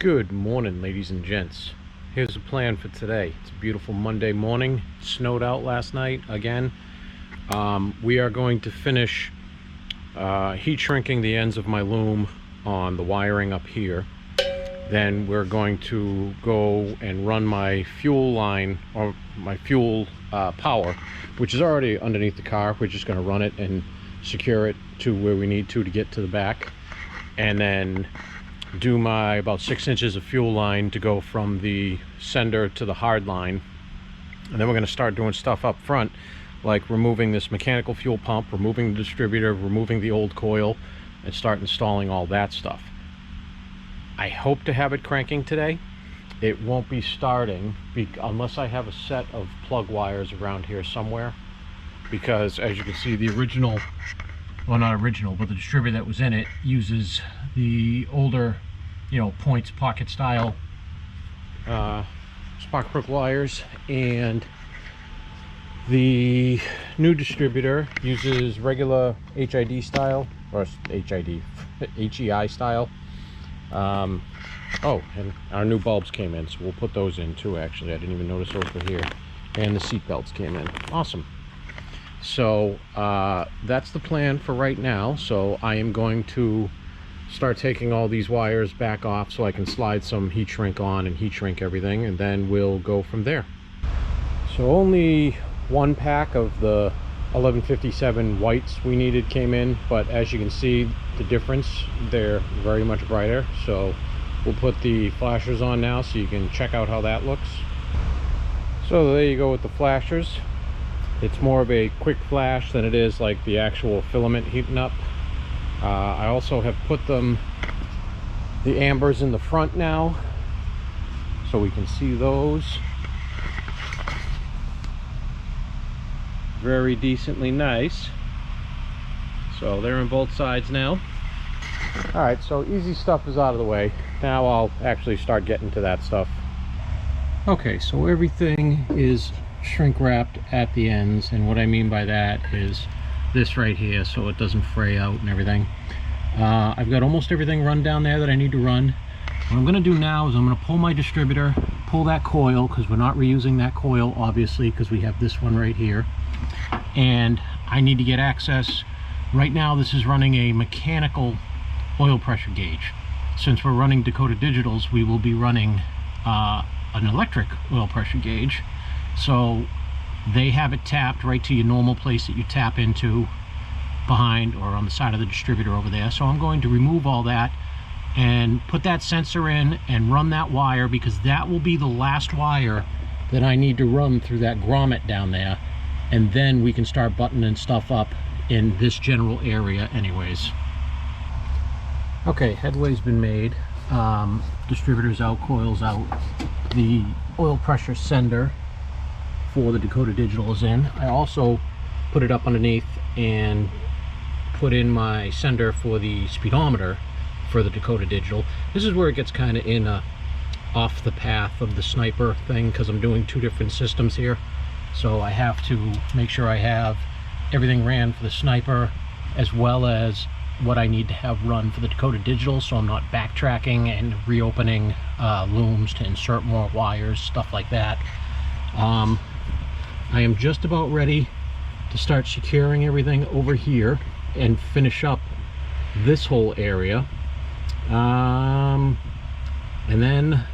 Good morning, ladies and gents. Here's the plan for today. It's a beautiful Monday morning. It snowed out last night again. We are going to finish heat shrinking the ends of my loom on the wiring up here. Then we're going to go and run my fuel line, or my fuel power, which is already underneath the car. We're just going to run it and secure it to where we need to get to the back, and then do my about 6 inches of fuel line to go from the sender to the hard line. And then we're going to start doing stuff up front, like removing this mechanical fuel pump, removing the distributor, removing the old coil, and start installing all that stuff. I hope to have it cranking today. It won't be starting unless I have a set of plug wires around here somewhere, because as you can see, the original, well, not original, but the distributor that was in it uses the older, points pocket style spark plug wires, and the new distributor uses regular HID style, or HEI style. Oh, and our new bulbs came in, so we'll put those in too. Actually, I didn't even notice those were here. And the seat belts came in. Awesome. So that's the plan for right now. So I am going to start taking all these wires back off so I can slide some heat shrink on and heat shrink everything, and then we'll go from there. So only one pack of the 1157 whites we needed came in, but as you can see the difference, they're very much brighter. So we'll put the flashers on now so you can check out how that looks. So there you go with the flashers. It's more of a quick flash than it is like the actual filament heating up. I also have put the ambers in the front now, so we can see those. Very decently nice. So they're on both sides now. Alright, so easy stuff is out of the way. Now I'll actually start getting to that stuff. Okay, so everything is shrink wrapped at the ends, and what I mean by that is this right here, so it doesn't fray out and everything. I've got almost everything run down there that I need to run. What I'm going to do now is I'm going to pull my distributor, pull that coil, because we're not reusing that coil obviously, because we have this one right here, and I need to get access. Right now this is running a mechanical oil pressure gauge. Since we're running Dakota Digitals, we will be running an electric oil pressure gauge. So they have it tapped right to your normal place that you tap into behind or on the side of the distributor over there. So I'm going to remove all that and put that sensor in and run that wire, because that will be the last wire that I need to run through that grommet down there, and then we can start buttoning stuff up in this general area anyways. Okay, headway's been made. Distributor's out, coil's out. The oil pressure sender for the Dakota Digital is in. I also put it up underneath and put in my sender for the speedometer for the Dakota Digital. This is where it gets kind of in off the path of the sniper thing, because I'm doing two different systems here. So I have to make sure I have everything ran for the sniper as well as what I need to have run for the Dakota Digital, so I'm not backtracking and reopening looms to insert more wires, stuff like that. I am just about ready to start securing everything over here and finish up this whole area. And then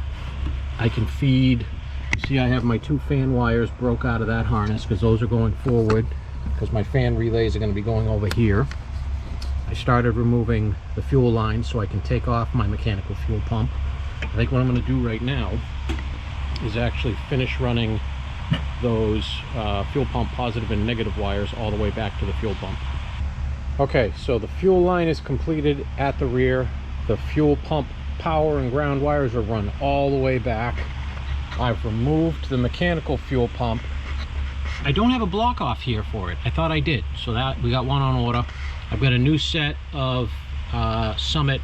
I can feed, you see I have my two fan wires broke out of that harness, because those are going forward, because my fan relays are going to be going over here. I started removing the fuel line so I can take off my mechanical fuel pump. I think what I'm going to do right now is actually finish running those fuel pump positive and negative wires all the way back to the fuel pump. Okay, so the fuel line is completed at the rear. The fuel pump power and ground wires are run all the way back. I've removed the mechanical fuel pump. I don't have a block off here for it. I thought I did, so that we got one on order. I've got a new set of Summit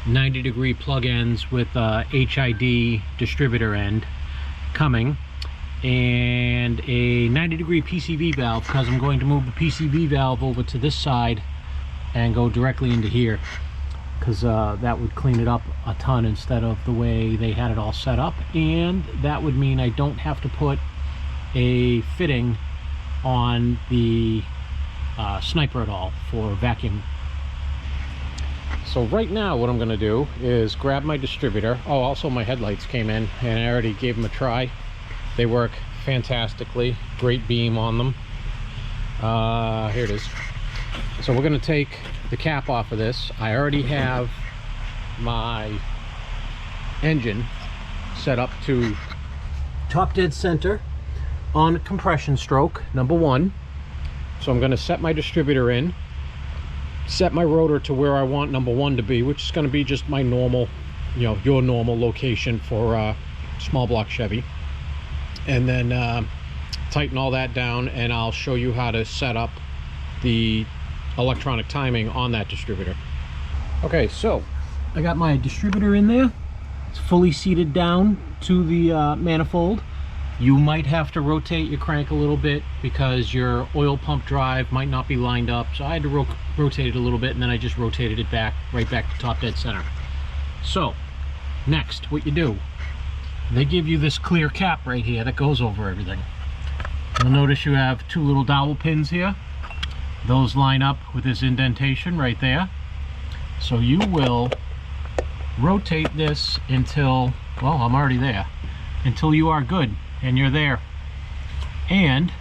90-degree plug ends with HID distributor end coming, and a 90-degree PCV valve, because I'm going to move the PCV valve over to this side and go directly into here. because that would clean it up a ton instead of the way they had it all set up, and that would mean I don't have to put a fitting on the Sniper at all for vacuum. So right now what I'm going to do is grab my distributor. Oh, also my headlights came in and I already gave them a try. They work fantastically. Great beam on them. Here it is. So we're going to take the cap off of this. I already have my engine set up to top dead center on compression stroke #1. So I'm going to set my distributor in, set my rotor to where I want #1 to be, which is going to be just my normal, you know, your normal location for small block Chevy, and then tighten all that down, and I'll show you how to set up the electronic timing on that distributor. Okay, so I got my distributor in there. It's fully seated down to the manifold. You might have to rotate your crank a little bit because your oil pump drive might not be lined up, so I had to rotate it a little bit, and then I just rotated it back, right back to top dead center. So next, what you do, they give you this clear cap right here that goes over everything. You'll notice you have 2 little dowel pins here. Those line up with this indentation right there. So you will rotate this until, well, I'm already there, until you are good and you're there. And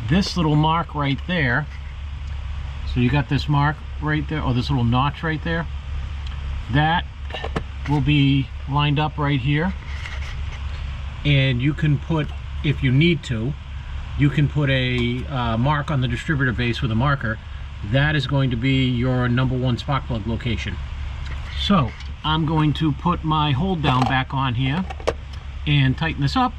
this little mark right there, so you got this mark right there, or this little notch right there, that will be lined up right here. And you can put, if you need to, you can put a mark on the distributor base with a marker. That is going to be your #1 spark plug location. So I'm going to put my hold down back on here and tighten this up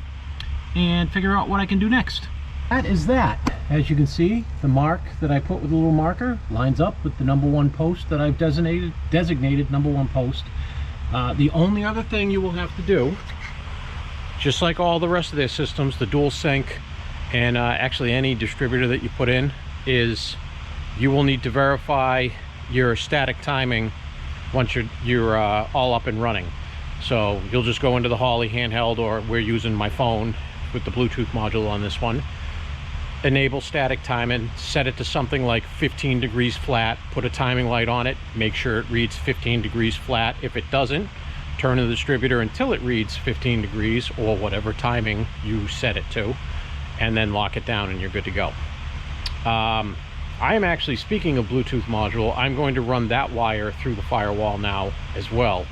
and figure out what I can do next. That is that. As you can see, the mark that I put with a little marker lines up with the #1 post that I've designated #1 post. The only other thing you will have to do, just like all the rest of their systems, the dual sync, and actually any distributor that you put in, is you will need to verify your static timing once you're all up and running. So you'll just go into the Holley handheld, or we're using my phone with the Bluetooth module on this one, enable static timing, set it to something like 15 degrees flat, put a timing light on it, make sure it reads 15 degrees flat. If it doesn't, turn the distributor until it reads 15 degrees or whatever timing you set it to, and then lock it down and you're good to go. I am actually, speaking of Bluetooth module, I'm going to run that wire through the firewall now as well,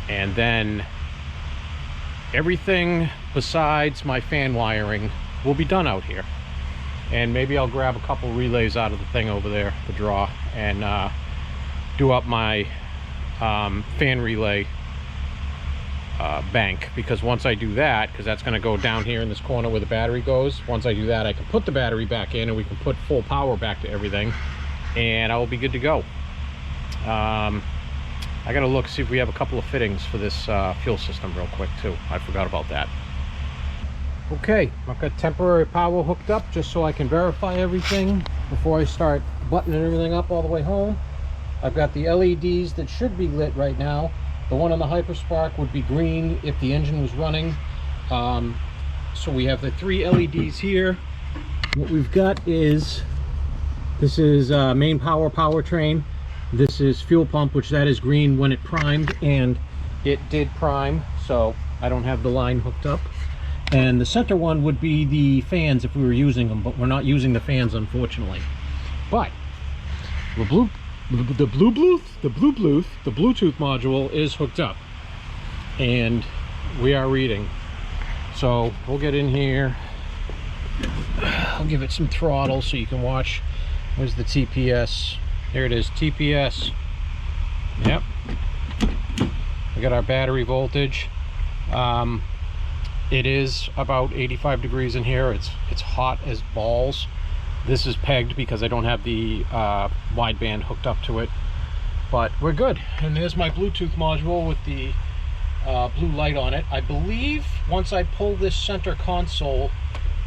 and then everything besides my fan wiring will be done out here. And maybe I'll grab a couple relays out of the thing over there, the draw, and do up my fan relay bank, because once I do that, because that's going to go down here in this corner where the battery goes, once I do that, I can put the battery back in and we can put full power back to everything, and I will be good to go. I gotta look, see if we have a couple of fittings for this fuel system real quick too. I forgot about that. Okay, I've got temporary power hooked up just so I can verify everything before I start buttoning everything up all the way home. I've got the LEDs that should be lit right now. The one on the HyperSpark would be green if the engine was running. So we have the 3 LEDs here. What we've got is, this is main power powertrain. This is fuel pump, which that is green when it primed, and it did prime, so I don't have the line hooked up. And the center one would be the fans if we were using them, but we're not using the fans, unfortunately. But the Bluetooth module is hooked up, and we are reading. So we'll get in here. I'll give it some throttle so you can watch. Where's the TPS? There it is, TPS. Yep. We got our battery voltage. It is about 85 degrees in here. It's hot as balls. This is pegged because I don't have the wideband hooked up to it, but we're good. And there's my Bluetooth module with the blue light on it. I believe once I pull this center console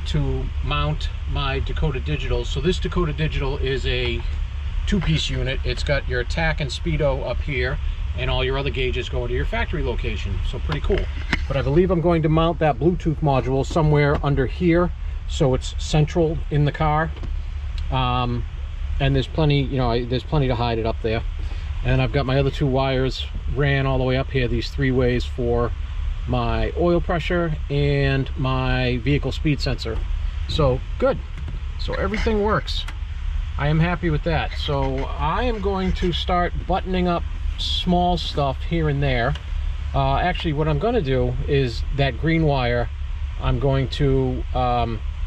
to mount my Dakota Digital, so this Dakota Digital is a two-piece unit. It's got your tack and speedo up here, and all your other gauges go to your factory location, so pretty cool. But I believe I'm going to mount that Bluetooth module somewhere under here, so it's central in the car. And there's plenty, you know, there's plenty to hide it up there. And I've got my other two wires ran all the way up here, these 3 ways for my oil pressure and my vehicle speed sensor. So good. So everything works. I am happy with that. So I am going to start buttoning up small stuff here and there. Actually, what I'm going to do is that green wire I'm going to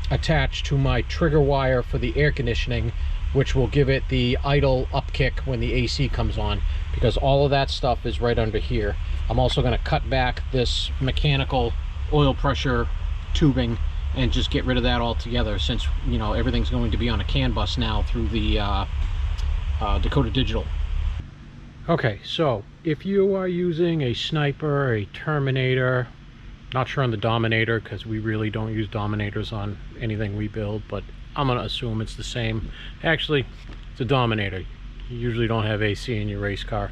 attach to my trigger wire for the air conditioning, which will give it the idle upkick when the AC comes on, because all of that stuff is right under here. I'm also going to cut back this mechanical oil pressure tubing and just get rid of that altogether, since, you know, everything's going to be on a CAN bus now through the Dakota Digital. Okay, so if you are using a Sniper, a Terminator, not sure on the Dominator because we really don't use Dominators on anything we build, but I'm gonna assume it's the same. Actually, it's a Dominator. You usually don't have AC in your race car.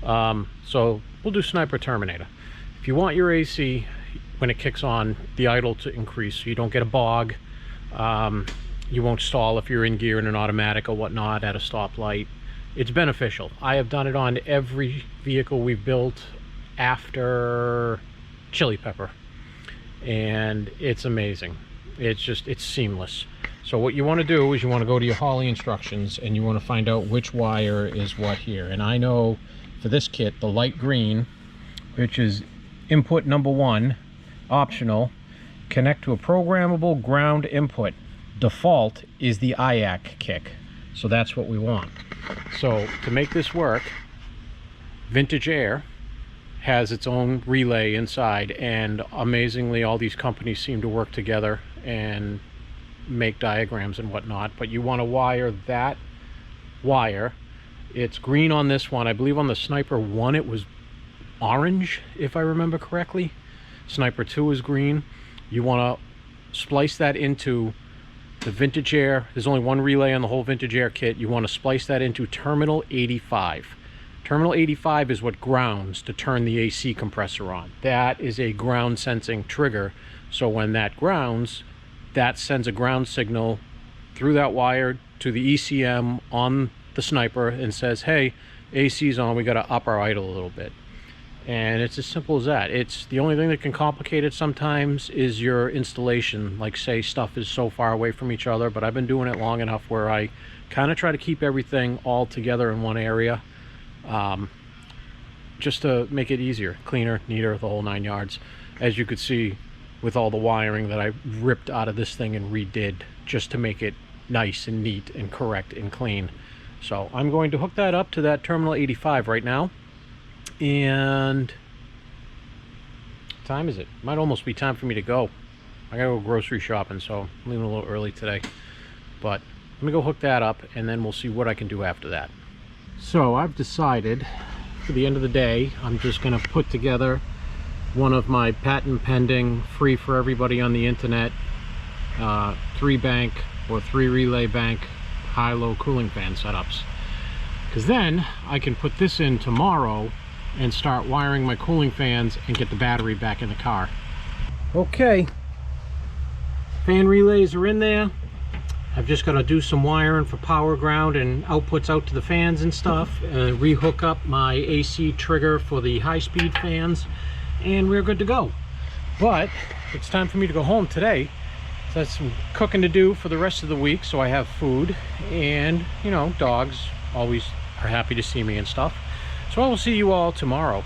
So we'll do Sniper, Terminator. If you want your AC when it kicks on, the idle to increase so you don't get a bog, you won't stall if you're in gear in an automatic or whatnot at a stoplight, it's beneficial. I have done it on every vehicle we've built after Chili Pepper, and it's amazing. It's seamless. So what you want to do is you want to go to your Holley instructions and you want to find out which wire is what here. And I know for this kit, the light green, which is input number 1, optional, connect to a programmable ground input. Default is the IAC kick. So that's what we want. So to make this work, Vintage Air has its own relay inside, and amazingly all these companies seem to work together and make diagrams and whatnot. But you want to wire that wire. It's green on this one. I believe on the Sniper 1 it was orange, if I remember correctly. Sniper 2 is green. You want to splice that into the Vintage Air. There's only one relay on the whole Vintage Air kit. You want to splice that into terminal 85. Terminal 85 is what grounds to turn the AC compressor on. That is a ground sensing trigger. So when that grounds, that sends a ground signal through that wire to the ECM on the Sniper and says, hey, AC's on, we got to up our idle a little bit. And it's as simple as that. It's the only thing that can complicate it sometimes is your installation. Like, say stuff is so far away from each other, but I've been doing it long enough where I kind of try to keep everything all together in one area, just to make it easier, cleaner, neater, the whole 9 yards. As you could see with all the wiring that I ripped out of this thing and redid just to make it nice and neat and correct and clean. So I'm going to hook that up to that terminal 85 right now. And what time is it? Might almost be time for me to go. I gotta go grocery shopping, so I'm leaving a little early today. But let me go hook that up and then we'll see what I can do after that. So I've decided for the end of the day, I'm just gonna put together one of my patent pending, free for everybody on the internet, 3-bank or 3-relay bank high-low cooling fan setups. Because then I can put this in tomorrow and start wiring my cooling fans and get the battery back in the car. Okay, fan relays are in there. I've just got to do some wiring for power, ground, and outputs out to the fans and stuff, and re-hook up my AC trigger for the high-speed fans, and we're good to go. But it's time for me to go home today. So that's some cooking to do for the rest of the week, so I have food, and you know, dogs always are happy to see me and stuff. So I will see you all tomorrow.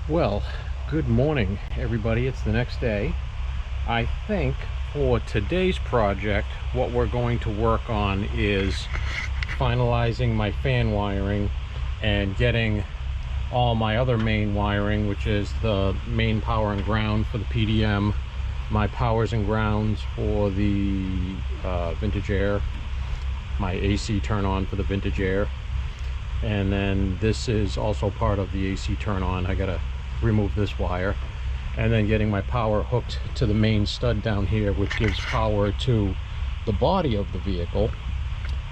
Well, good morning everybody. It's the next day. I think for today's project what we're going to work on is finalizing my fan wiring and getting all my other main wiring, which is the main power and ground for the PDM, my powers and grounds for the Vintage Air, my AC turn on for the Vintage Air, and then this is also part of the AC turn on. I gotta remove this wire, and then getting my power hooked to the main stud down here, which gives power to the body of the vehicle,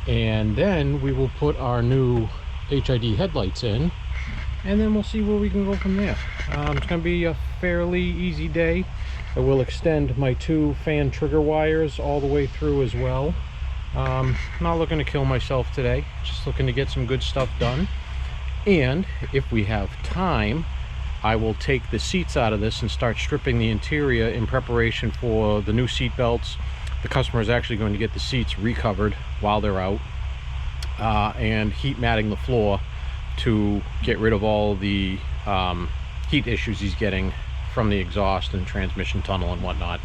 and then we will put our new HID headlights in, and then we'll see where we can go from there. It's going to be a fairly easy day. I will extend my 2 fan trigger wires all the way through as well. Not looking to kill myself today, just looking to get some good stuff done. And if we have time, I will take the seats out of this and start stripping the interior in preparation for the new seat belts. The customer is actually going to get the seats recovered while they're out, and heat matting the floor to get rid of all the heat issues he's getting from the exhaust and transmission tunnel and whatnot.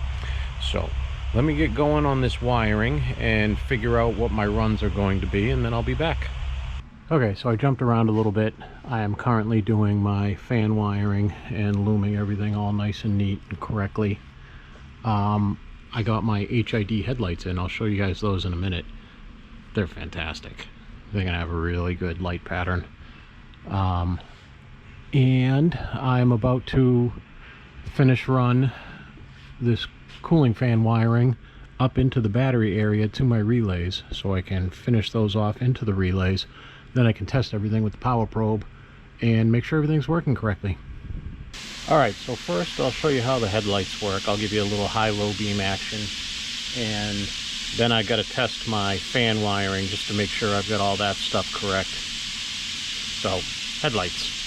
So let me get going on this wiring and figure out what my runs are going to be, and then I'll be back. Okay, so I jumped around a little bit. I am currently doing my fan wiring and looming everything all nice and neat and correctly. I got my HID headlights in. I'll show you guys those in a minute. They're fantastic. They're gonna have a really good light pattern. And I'm about to finish run this cooling fan wiring up into the battery area to my relays, so I can finish those off into the relays. Then I can test everything with the power probe and make sure everything's working correctly. Alright, so first I'll show you how the headlights work. I'll give you a little high-low beam action, and then I got to test my fan wiring just to make sure I've got all that stuff correct. So, headlights.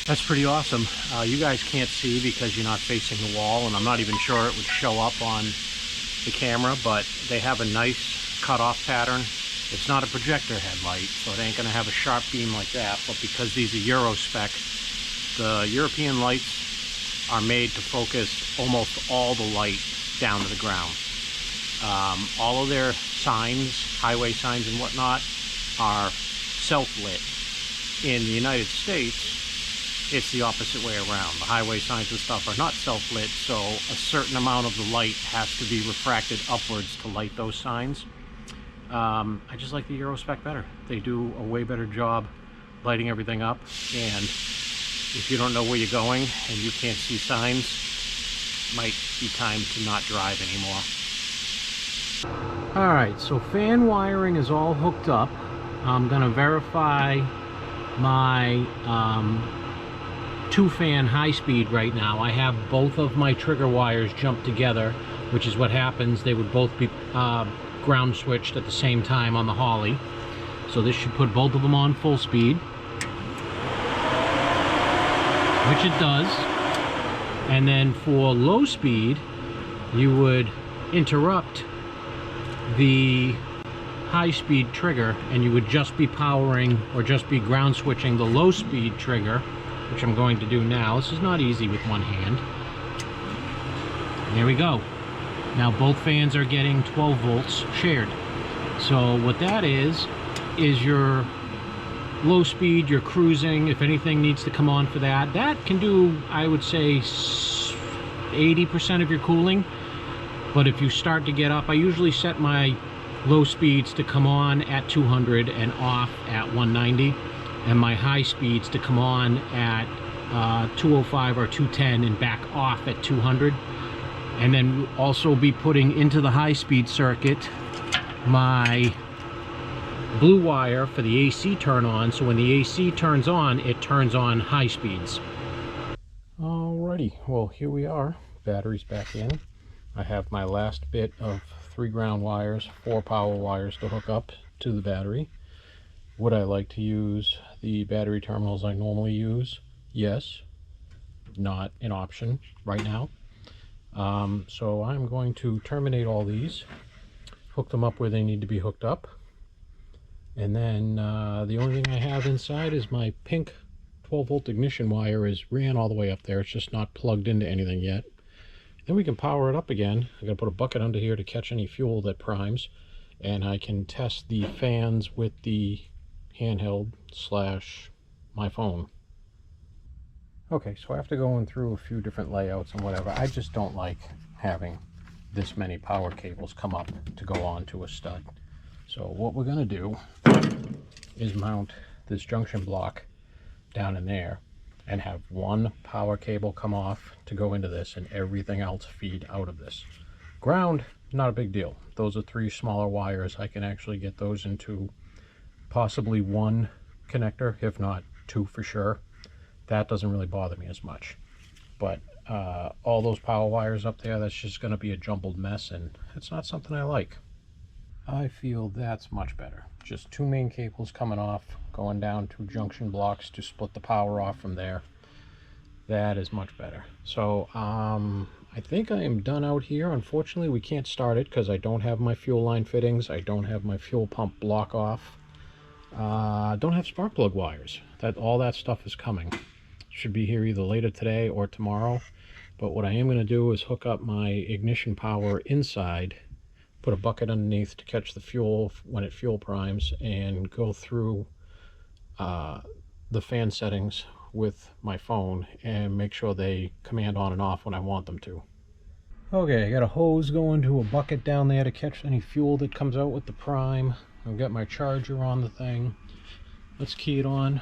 That's pretty awesome. You guys can't see because you're not facing the wall, and I'm not even sure it would show up on the camera, but they have a nice cutoff pattern. It's not a projector headlight, so it ain't gonna have a sharp beam like that, but because these are Euro spec, the European lights are made to focus almost all the light down to the ground. All of their signs, highway signs and whatnot, are self-lit. In the United States, it's the opposite way around. The highway signs and stuff are not self-lit, so a certain amount of the light has to be refracted upwards to light those signs. I just like the Euro spec better. They do a way better job lighting everything up, and if you don't know where you're going and you can't see signs, it might be time to not drive anymore. Alright, so fan wiring is all hooked up. I'm gonna verify my 2-fan high speed right now. I have both of my trigger wires jumped together, which is what happens. They would both be ground switched at the same time on the Holly. So this should put both of them on full speed, which it does. And then for low speed, you would interrupt the high speed trigger, and you would just be powering or just be ground switching the low speed trigger, which I'm going to do now. This is not easy with one hand. There we go. Now both fans are getting 12 volts shared. So what that is your low speed, your cruising. If anything needs to come on for that, that can do, I would say, 80% of your cooling. But if you start to get up, I usually set my low speeds to come on at 200 and off at 190. And my high speeds to come on at 205 or 210 and back off at 200. And then also be putting into the high speed circuit my blue wire for the AC turn on, so when the AC turns on, it turns on high speeds. Alrighty, well here we are, battery's back in. I have my last bit of 3 ground wires, 4 power wires to hook up to the battery. Would I like to use the battery terminals I normally use? Yes. Not an option right now. So I'm going to terminate all these, hook them up where they need to be hooked up, and then the only thing I have inside is my pink 12 volt ignition wire is ran all the way up there. It's just not plugged into anything yet. Then we can power it up again. I'm going to put a bucket under here to catch any fuel that primes, and I can test the fans with the handheld / my phone. Okay, so after going through a few different layouts and whatever, I just don't like having this many power cables come up to go onto a stud. So what we're going to do is mount this junction block down in there and have one power cable come off to go into this and everything else feed out of this. Ground, not a big deal. Those are 3 smaller wires. I can actually get those into possibly 1 connector, if not 2 for sure. That doesn't really bother me as much. But all those power wires up there, that's just going to be a jumbled mess, and it's not something I like. I feel that's much better. Just 2 main cables coming off, going down 2 junction blocks to split the power off from there. That is much better. So I think I am done out here. Unfortunately, we can't start it because I don't have my fuel line fittings. I don't have my fuel pump block off. Don't have spark plug wires. All that stuff is coming. Should be here either later today or tomorrow. But what I am going to do is hook up my ignition power inside, put a bucket underneath to catch the fuel when it fuel primes, and go through the fan settings with my phone and make sure they command on and off when I want them to. Okay, I got a hose going to a bucket down there to catch any fuel that comes out with the prime. I've got my charger on the thing. Let's key it on.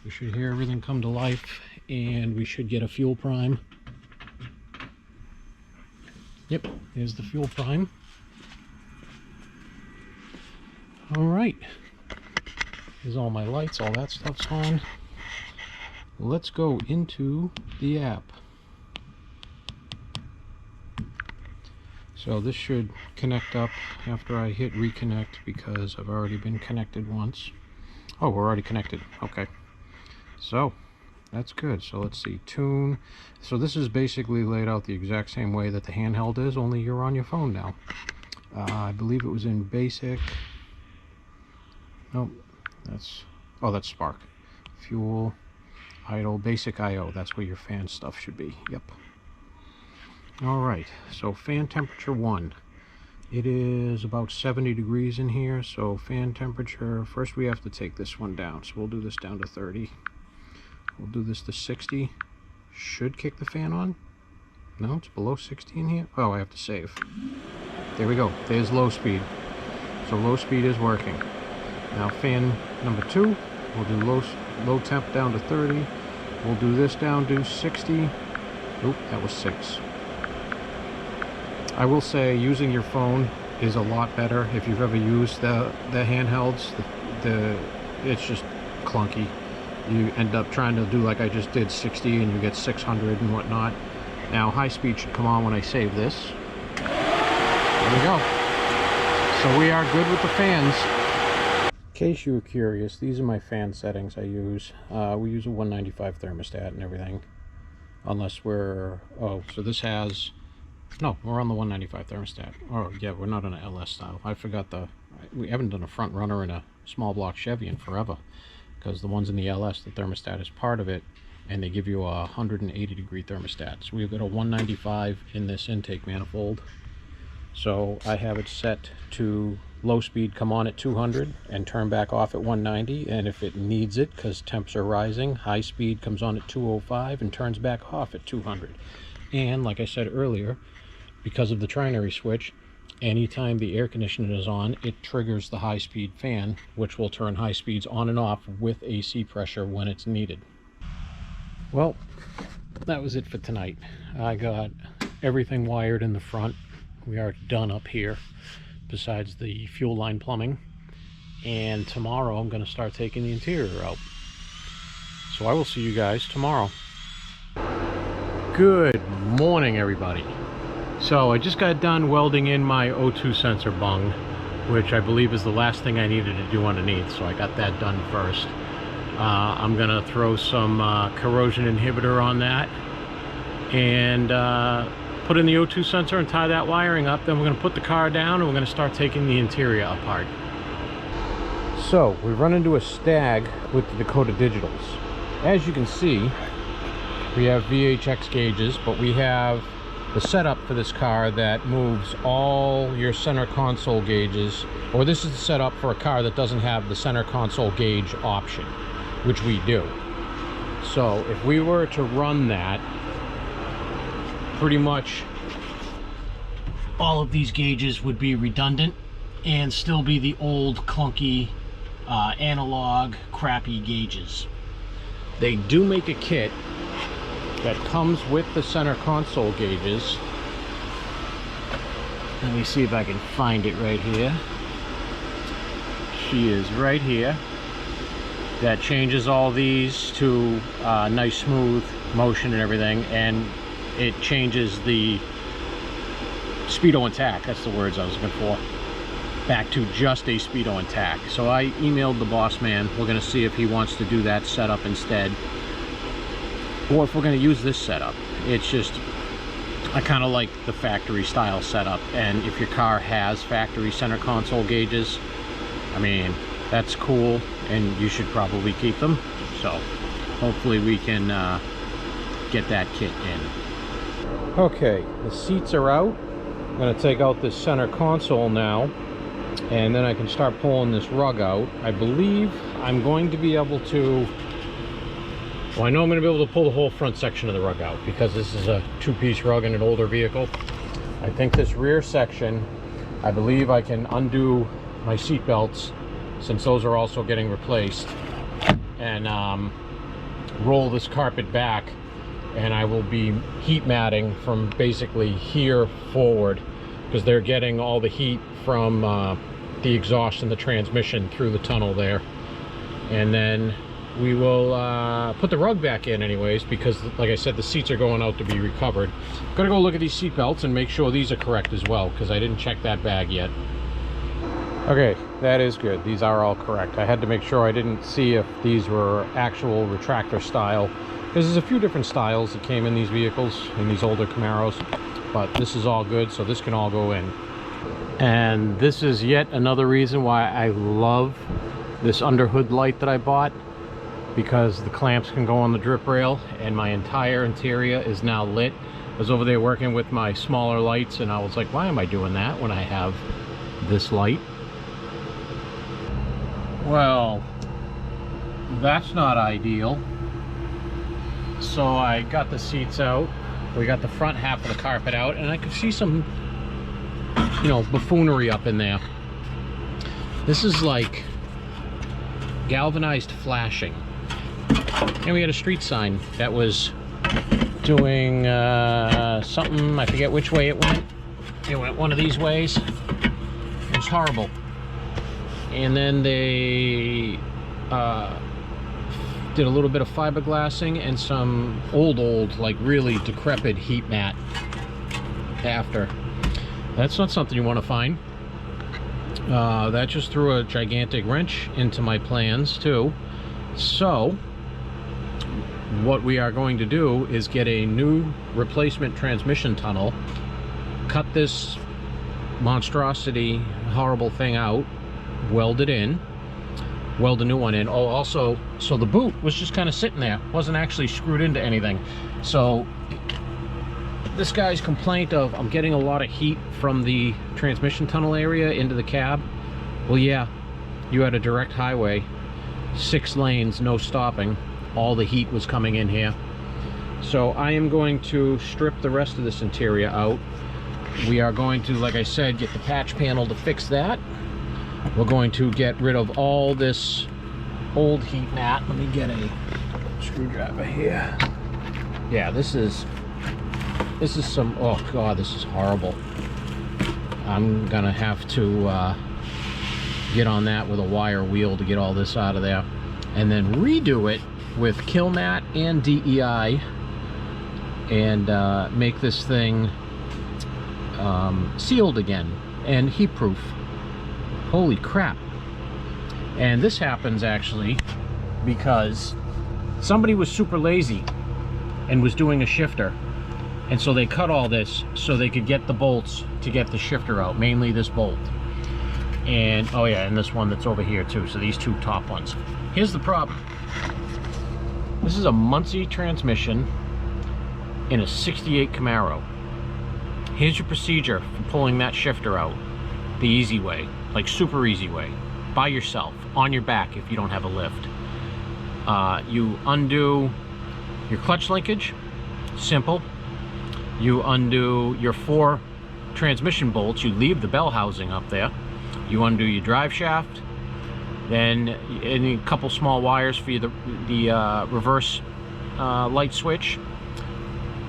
We should hear everything come to life, and we should get a fuel prime. Yep, there's the fuel prime. All right, here's all my lights, all that stuff's on. Let's go into the app. So this should connect up after I hit reconnect because I've already been connected once. Oh, we're already connected. Okay. So that's good. So let's see, tune. So this is basically laid out the exact same way that the handheld is, only you're on your phone now. I believe it was in basic. Nope, that's Spark. Fuel, idle, basic IO. That's where your fan stuff should be. Yep. All right, so fan temperature 1. It is about 70 degrees in here, so fan temperature, first we have to take this one down. So we'll do this down to 30. We'll do this to 60. Should kick the fan on. No, it's below 60 in here. Oh, I have to save. There we go. There's low speed. So low speed is working. Now fan number 2, we'll do low temp down to 30. We'll do this down to 60. Oop, that was 6. I will say using your phone is a lot better. If you've ever used the handhelds, it's just clunky. You end up trying to do like I just did, 60, and you get 600 and whatnot. Now high speed should come on when I save this. There we go. So we are good with the fans. In case you were curious, these are my fan settings I use. We use a 195 thermostat and everything. Unless we're, oh, so this has, no, we're on the 195 thermostat. Oh yeah, we're not on an LS style. I forgot we haven't done a front runner in a small block Chevy in forever. Because the ones in the LS, the thermostat is part of it, and they give you a 180 degree thermostat. So we've got a 195 in this intake manifold. So I have it set to low speed, come on at 200 and turn back off at 190. And if it needs it, because temps are rising, high speed comes on at 205 and turns back off at 200. And like I said earlier, because of the trinary switch, anytime the air conditioner is on, it triggers the high-speed fan, which will turn high speeds on and off with AC pressure when it's needed. Well, that was it for tonight. I got everything wired in the front. We are done up here, besides the fuel line plumbing. And tomorrow I'm going to start taking the interior out. So I will see you guys tomorrow. Good morning, everybody. So I just got done welding in my O2 sensor bung, which I believe is the last thing I needed to do underneath, so I got that done first. I'm gonna throw some corrosion inhibitor on that and put in the O2 sensor and tie that wiring up. Then we're gonna put the car down and we're gonna start taking the interior apart. So we run into a snag with the Dakota Digitals. As you can see, we have VHX gauges, but we have the setup for this car that moves all your center console gauges, or this is the setup for a car that doesn't have the center console gauge option, which we do. So if we were to run that, pretty much all of these gauges would be redundant and still be the old clunky analog crappy gauges. They do make a kit that comes with the center console gauges. Let me see if I can find it right here. She is right here. That changes all these to nice smooth motion and everything, and it changes the speedo and tack, that's the words I was looking for, back to just a speedo and tack. So I emailed the boss man. We're going to see if he wants to do that setup instead, or if we're going to use this setup. It's just, I kind of like the factory style setup, and if your car has factory center console gauges, I mean, that's cool, and you should probably keep them. So hopefully we can get that kit in. Okay, the seats are out. I'm going to take out this center console now, and then I can start pulling this rug out. I believe I'm going to be able to, well, I know I'm going to be able to pull the whole front section of the rug out because this is a two-piece rug in an older vehicle. I think this rear section, I believe I can undo my seat belts, since those are also getting replaced, and roll this carpet back, and I will be heat matting from basically here forward, because they're getting all the heat from the exhaust and the transmission through the tunnel there. And then we will put the rug back in anyways, because like I said, the seats are going out to be recovered. I'm gonna go look at these seat belts and make sure these are correct as well, because I didn't check that bag yet. Okay, that is good. These are all correct. I had to make sure I didn't see if these were actual retractor style, because there's a few different styles that came in these vehicles, in these older Camaros, but this is all good, so this can all go in. And this is yet another reason why I love this underhood light that I bought, because the clamps can go on the drip rail, and my entire interior is now lit. I was over there working with my smaller lights, and I was like, why am I doing that when I have this light? Well, that's not ideal. So I got the seats out, we got the front half of the carpet out, and I could see some, you know, buffoonery up in there. This is like galvanized flashing. And we had a street sign that was doing something, I forget which way it went. It went one of these ways. It was horrible. And then they did a little bit of fiberglassing and some old, like really decrepit heat mat after. That's not something you want to find. That just threw a gigantic wrench into my plans too. So what we are going to do is get a new replacement transmission tunnel, cut this monstrosity, horrible thing out, weld it in, weld a new one in. Oh, also, so the boot was just kind of sitting there, wasn't actually screwed into anything. So this guy's complaint of I'm getting a lot of heat from the transmission tunnel area into the cab, well, yeah, you had a direct highway, 6 lanes, no stopping, all the heat was coming in here. So I am going to strip the rest of this interior out. We are going to, like I said, get the patch panel to fix that. We're going to get rid of all this old heat mat. Let me get a screwdriver here. Yeah, this is some, oh god, this is horrible. I'm gonna have to get on that with a wire wheel to get all this out of there, and then redo it with kill mat and DEI, and make this thing sealed again and heat proof. Holy crap. And this happens actually because somebody was super lazy and was doing a shifter, and so they cut all this so they could get the bolts to get the shifter out, mainly this bolt. And oh yeah, and this one that's over here too, so these 2 top ones. Here's the problem. This is a Muncie transmission in a 68 Camaro. Here's your procedure for pulling that shifter out the easy way, like super easy way, by yourself, on your back if you don't have a lift. You undo your clutch linkage, simple. You undo your 4 transmission bolts, you leave the bell housing up there, you undo your drive shaft, then a couple small wires for the reverse light switch.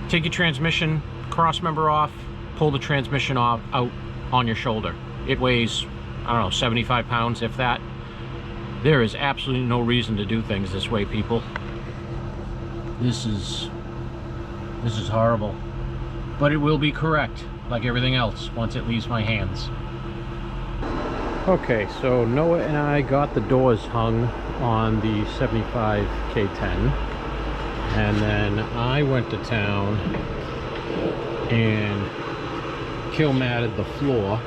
Take your transmission cross member off, pull the transmission off out on your shoulder. It weighs, I don't know, 75 pounds, if that. There is absolutely no reason to do things this way, people. This is horrible. But it will be correct, like everything else, once it leaves my hands. Okay, so Noah and I got the doors hung on the 75 K10. And then I went to town and kill matted the floor.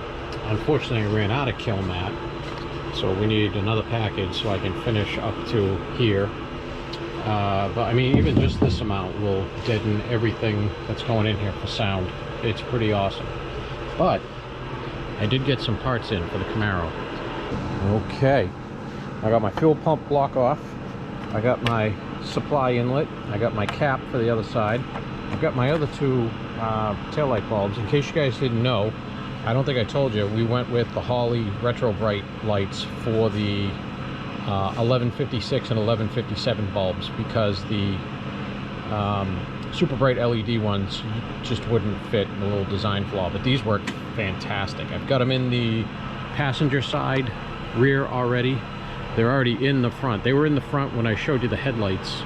Unfortunately, I ran out of kill mat, so we need another package so I can finish up to here. But I mean, even just this amount will deaden everything that's going in here for sound. It's pretty awesome. But I did get some parts in for the Camaro. Okay, I got my fuel pump block off. I got my supply inlet. I got my cap for the other side. I've got my other 2 taillight bulbs. In case you guys didn't know, I don't think I told you, we went with the Holley Retro Bright lights for the 1156 and 1157 bulbs, because the super bright LED ones just wouldn't fit in the little design flaw, but these work fantastic. I've got them in the passenger side rear already. They're already in the front. They were in the front when I showed you the headlights,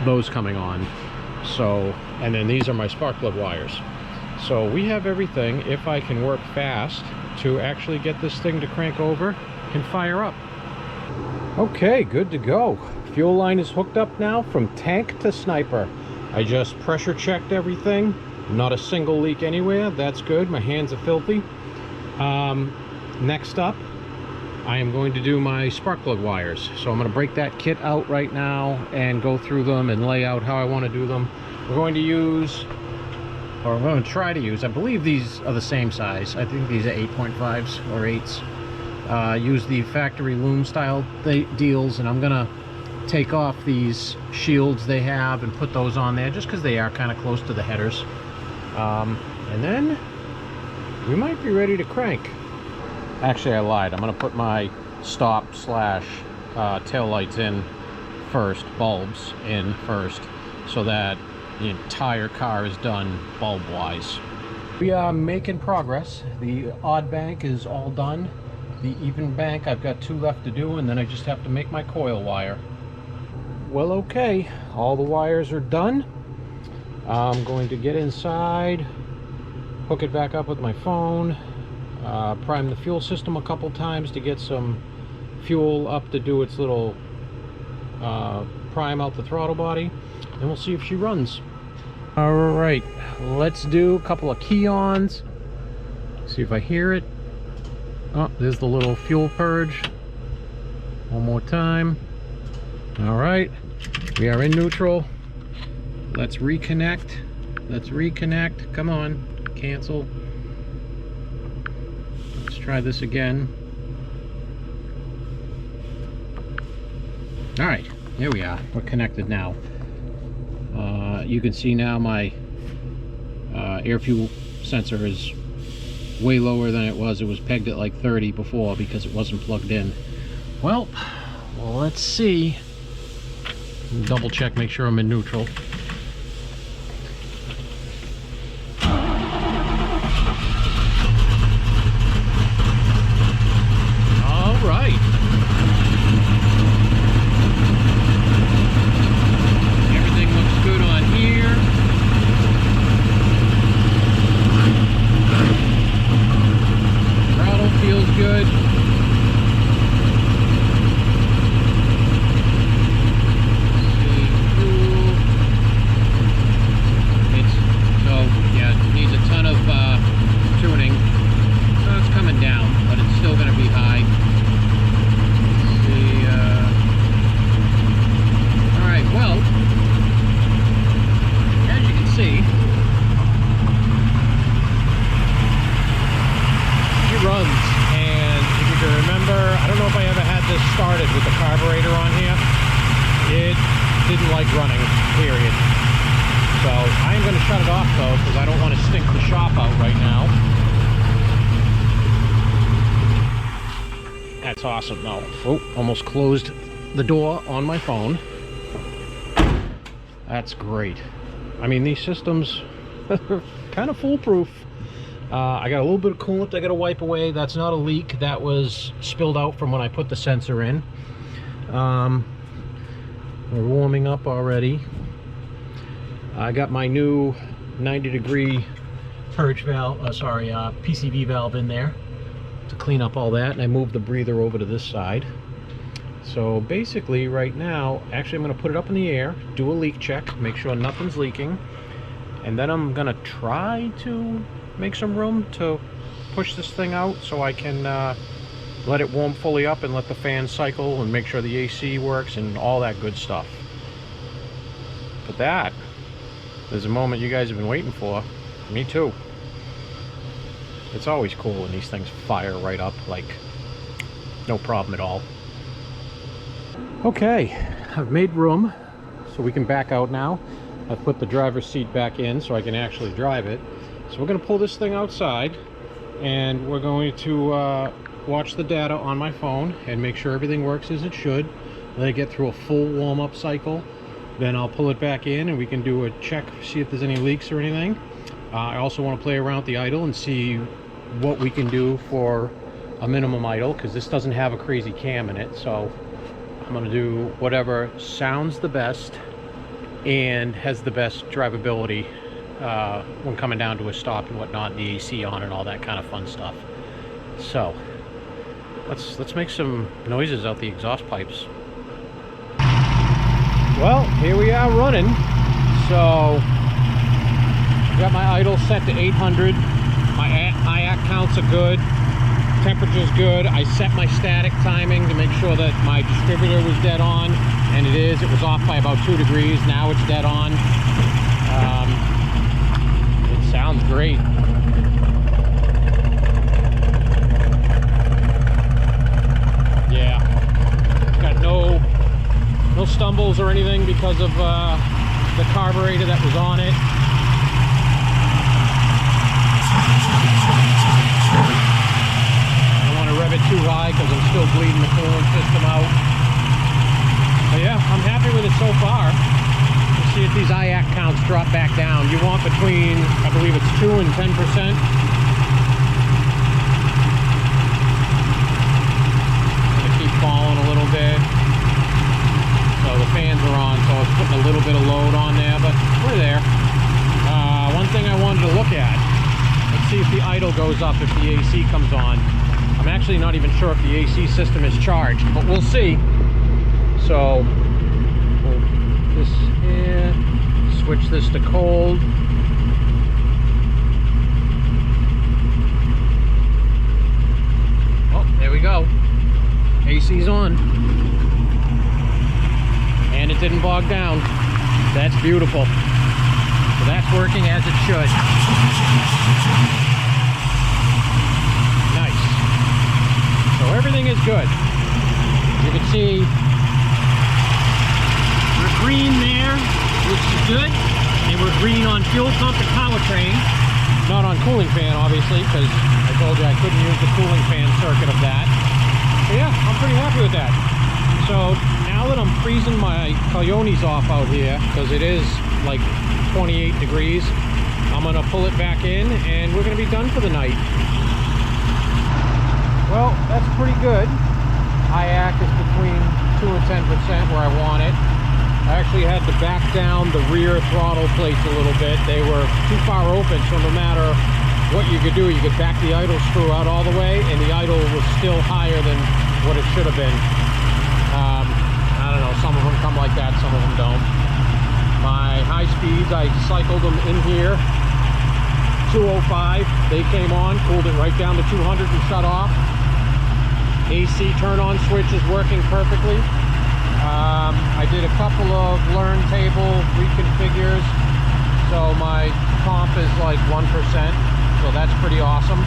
those coming on. So, and then these are my spark plug wires. So we have everything, if I can work fast, to actually get this thing to crank over and fire up. Okay, good to go. Fuel line is hooked up now from tank to sniper. I just pressure checked everything. Not a single leak anywhere. That's good. My hands are filthy. Next up, I am going to do my spark plug wires. So I'm going to break that kit out right now and go through them and lay out how I want to do them. We're going to use, or I'm going to try to use, I believe these are the same size. I think these are 8.5s or 8s. Use the factory loom style deals, and I'm going to take off these shields they have and put those on there just because they are kind of close to the headers. And then we might be ready to crank. Actually, I lied. I'm going to put my stop slash tail lights in first, bulbs in first, so that the entire car is done bulb wise. We are making progress. The odd bank is all done. The even bank, I've got 2 left to do, and then I just have to make my coil wire. Well, okay, all the wires are done. I'm going to get inside, hook it back up with my phone, prime the fuel system a couple times to get some fuel up to do its little prime out the throttle body, and we'll see if she runs. All right, let's do a couple of key-ons, see if I hear it. Oh, there's the little fuel purge. One more time. All right, we are in neutral. Let's reconnect. Let's reconnect. Come on, cancel. Let's try this again. All right, here we are. We're connected now. You can see now my air fuel sensor is way lower than it was. It was pegged at like 30 before because it wasn't plugged in. Well, let's see. Double check, make sure I'm in neutral. All right. Everything looks good on here. Throttle feels good. didn't like running, period. So I am going to shut it off though, because I don't want to stink the shop out right now. That's awesome. No, oh, almost closed the door on my phone. That's great. I mean, these systems are kind of foolproof. I got a little bit of coolant I got to wipe away. That's not a leak. That was spilled out from when I put the sensor in. We're warming up already. I got my new 90-degree purge valve, PCV valve in there to clean up all that, and I moved the breather over to this side. So basically right now, actually I'm going to put it up in the air, do a leak check, make sure nothing's leaking, and then I'm going to try to make some room to push this thing out so I can let it warm fully up and let the fan cycle and make sure the AC works and all that good stuff. But that is a moment you guys have been waiting for. Me too. It's always cool when these things fire right up, like no problem at all. Okay, I've made room so we can back out now. I've put the driver's seat back in so I can actually drive it. So we're going to pull this thing outside and we're going to watch the data on my phone and make sure everything works as it should. Let it get through a full warm-up cycle. Then I'll pull it back in and we can do a check, see if there's any leaks or anything. I also want to play around with the idle and see what we can do for a minimum idle, because this doesn't have a crazy cam in it. So I'm going to do whatever sounds the best and has the best drivability when coming down to a stop and whatnot, the AC on and all that kind of fun stuff. So let's make some noises out the exhaust pipes. Well, here we are running. So got my idle set to 800. My IAC counts are good. Temperature's good. I set my static timing to make sure that my distributor was dead on, and it is. It was off by about 2 degrees. Now it's dead on. It sounds great. Yeah. Got no stumbles or anything because of the carburetor that was on it. I don't want to rev it too high because I'm still bleeding the coolant system out. But yeah, I'm happy with it so far. Let's see if these IAC counts drop back down. You want between, I believe it's 2 and 10%. Gonna keep falling a little bit. So the fans are on, so it's putting a little bit of load on there, but we're there. One thing I wanted to look at, let's see if the idle goes up if the AC comes on. I'm actually not even sure if the AC system is charged, but we'll see. So we'll put this here, switch this to cold. Oh, there we go. AC's on. And it didn't bog down. That's beautiful. So that's working as it should. Nice. So everything is good. You can see we're green there, which is good. And we're green on fuel pump and powertrain. Not on cooling fan, obviously, because I told you I couldn't use the cooling fan circuit of that. So yeah, I'm pretty happy with that. So now that I'm freezing my coyones off out here, because it is like 28 degrees, I'm going to pull it back in and we're going to be done for the night. Well, that's pretty good. IAC is between 2 and 10% where I want it. I actually had to back down the rear throttle plates a little bit. They were too far open, so no matter what you could do, you could back the idle screw out all the way and the idle was still higher than what it should have been. I don't know, some of them come like that, some of them don't. My high speeds, I cycled them in here, 205, they came on, cooled it right down to 200 and shut off. AC turn on switch is working perfectly. I did a couple of learn table reconfigures, so my comp is like 1%, so that's pretty awesome.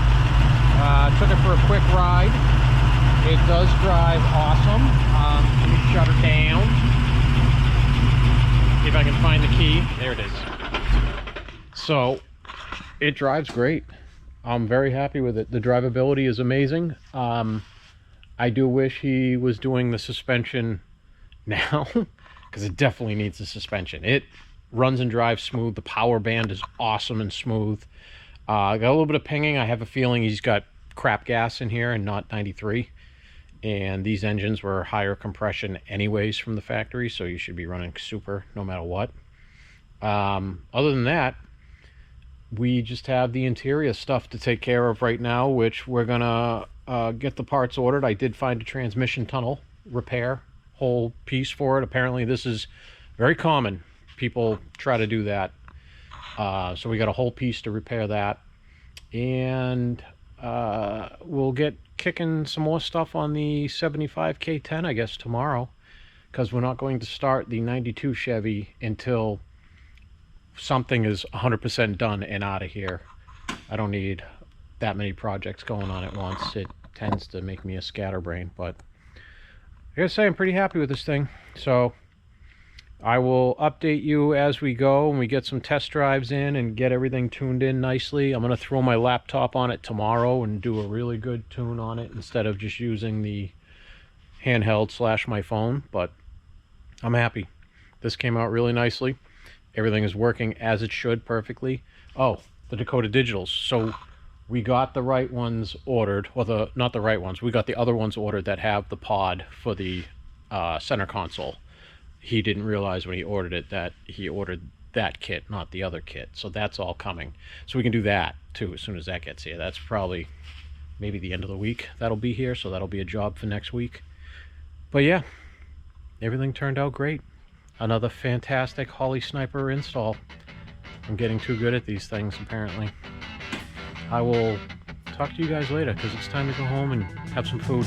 Took it for a quick ride. It does drive awesome. Let me shut her down. There it is. So it drives great. I'm very happy with it. The drivability is amazing. I do wish he was doing the suspension now, because it definitely needs the suspension. It runs and drives smooth. The power band is awesome and smooth. Got a little bit of pinging. I have a feeling he's got crap gas in here and not 93. And these engines were higher compression anyways from the factory, so you should be running super no matter what. Other than that, we just have the interior stuff to take care of right now, which we're gonna get the parts ordered. I did find a transmission tunnel repair whole piece for it. Apparently this is very common. People try to do that. So we got a whole piece to repair that. And we'll get kicking some more stuff on the 75K10, I guess, tomorrow, because we're not going to start the 92 Chevy until something is 100% done and out of here. I don't need that many projects going on at once. It tends to make me a scatterbrain, but I gotta say I'm pretty happy with this thing. So I will update you as we go and we get some test drives in and get everything tuned in nicely. I'm gonna throw my laptop on it tomorrow and do a really good tune on it instead of just using the handheld / my phone. But I'm happy. This came out really nicely. Everything is working as it should perfectly. Oh, the Dakota Digitals. So we got the right ones ordered, or not the right ones. We got the other ones ordered that have the pod for the center console. He didn't realize when he ordered it that he ordered that kit, not the other kit. So that's all coming. So we can do that too as soon as that gets here. That's probably maybe the end of the week that'll be here. So that'll be a job for next week. But yeah, everything turned out great. Another fantastic Holly Sniper install. I'm getting too good at these things, apparently. I will talk to you guys later, because it's time to go home and have some food.